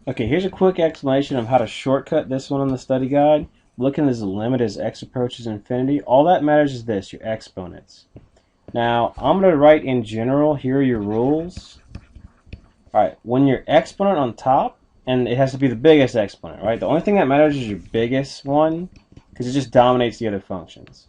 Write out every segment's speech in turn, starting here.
Okay, here's a quick explanation of how to shortcut this one on the study guide. Looking at the limit as x approaches infinity, all that matters is this, your exponents. Now, I'm going to write in general, here are your rules. Alright, when your exponent on top, and it has to be the biggest exponent, right? The only thing that matters is your biggest one, because it just dominates the other functions.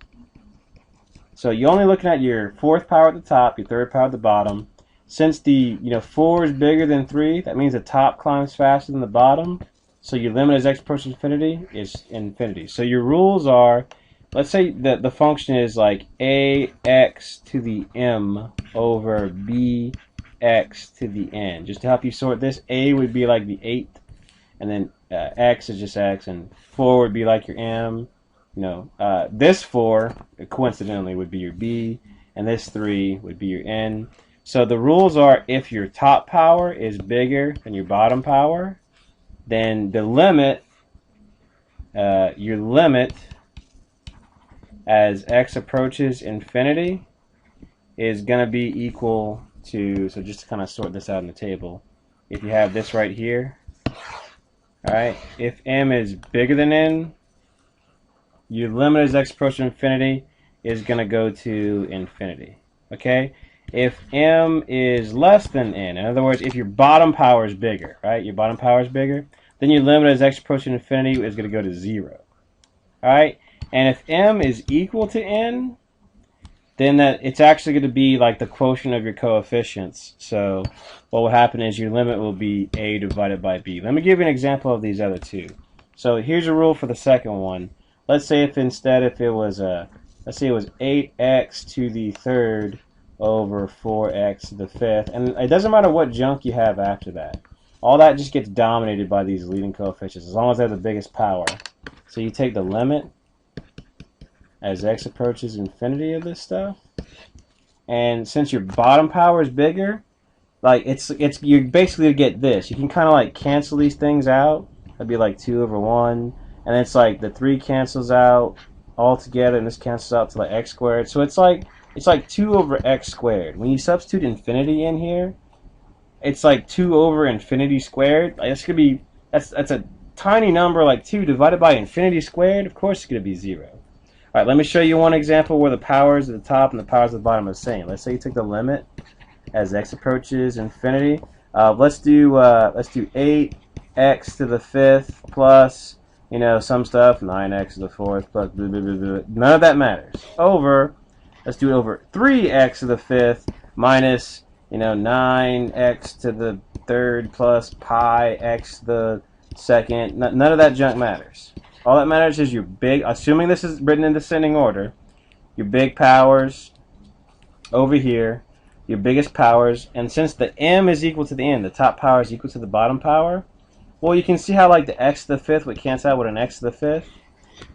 So you're only looking at your fourth power at the top, your third power at the bottom. Since the 4 is bigger than 3, that means the top climbs faster than the bottom. So your limit as x approaches infinity is infinity. So your rules are, let's say that the function is like ax to the m over bx to the n. Just to help you sort this, a would be like the 8th, and then x is just x, and 4 would be like your m. This 4, coincidentally, would be your b, and this 3 would be your n. So the rules are, if your top power is bigger than your bottom power, then the limit, your limit as x approaches infinity is going to be equal to, so just to kind of sort this out in the table, if you have this right here, alright, if m is bigger than n, your limit as x approaches infinity is going to go to infinity. Okay? If m is less than n, in other words, if your bottom power is bigger, right? Your bottom power is bigger, then your limit as x approaching infinity is going to go to 0. Alright? And if m is equal to n, then it's actually going to be like the quotient of your coefficients. So what will happen is your limit will be a divided by b. Let me give you an example of these other two. So here's a rule for the second one. Let's say if it was let's say it was 8x to the third over 4x to the fifth, and it doesn't matter what junk you have after that. All that just gets dominated by these leading coefficients, as long as they're the biggest power. So you take the limit as x approaches infinity of this stuff, and since your bottom power is bigger, like you're basically to get this. You can kind of like cancel these things out. That'd be like 2 over 1, and it's like the 3 cancels out all together, and this cancels out to like x squared. So it's like 2 over x squared. When you substitute infinity in here, it's like 2 over infinity squared. Like that's a tiny number, like 2 divided by infinity squared. Of course it's going to be 0. All right, let me show you one example where the powers at the top and the powers at the bottom are the same. Let's say you take the limit as x approaches infinity. Let's do 8x to the fifth plus some stuff, 9x to the fourth plus blah, blah, blah, blah. None of that matters. Let's do it over 3x to the fifth minus 9x to the third plus pi x to the second. None of that junk matters. All that matters is your big, assuming this is written in descending order, your big powers over here, your biggest powers, and since the m is equal to the n, the top power is equal to the bottom power, well, you can see how like the x to the fifth would cancel out with an x to the fifth,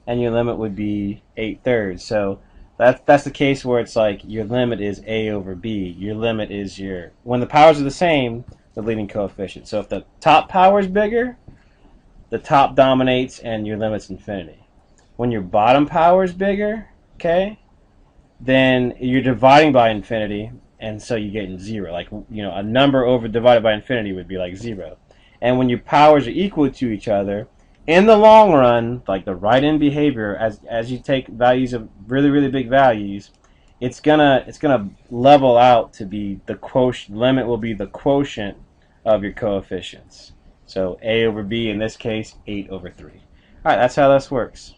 and your limit would be 8/3. So that's the case where it's like your limit is a over b. Your limit is when the powers are the same, the leading coefficient. So if the top power is bigger, the top dominates and your limit's infinity. When your bottom power is bigger, okay, then you're dividing by infinity, and so you're getting 0. Like, a number over divided by infinity would be like 0. And when your powers are equal to each other, in the long run, like the right-end behavior, as you take values of really, really big values, it's gonna level out to be the quotient. Limit will be the quotient of your coefficients. So a over b, in this case, 8/3. All right, that's how this works.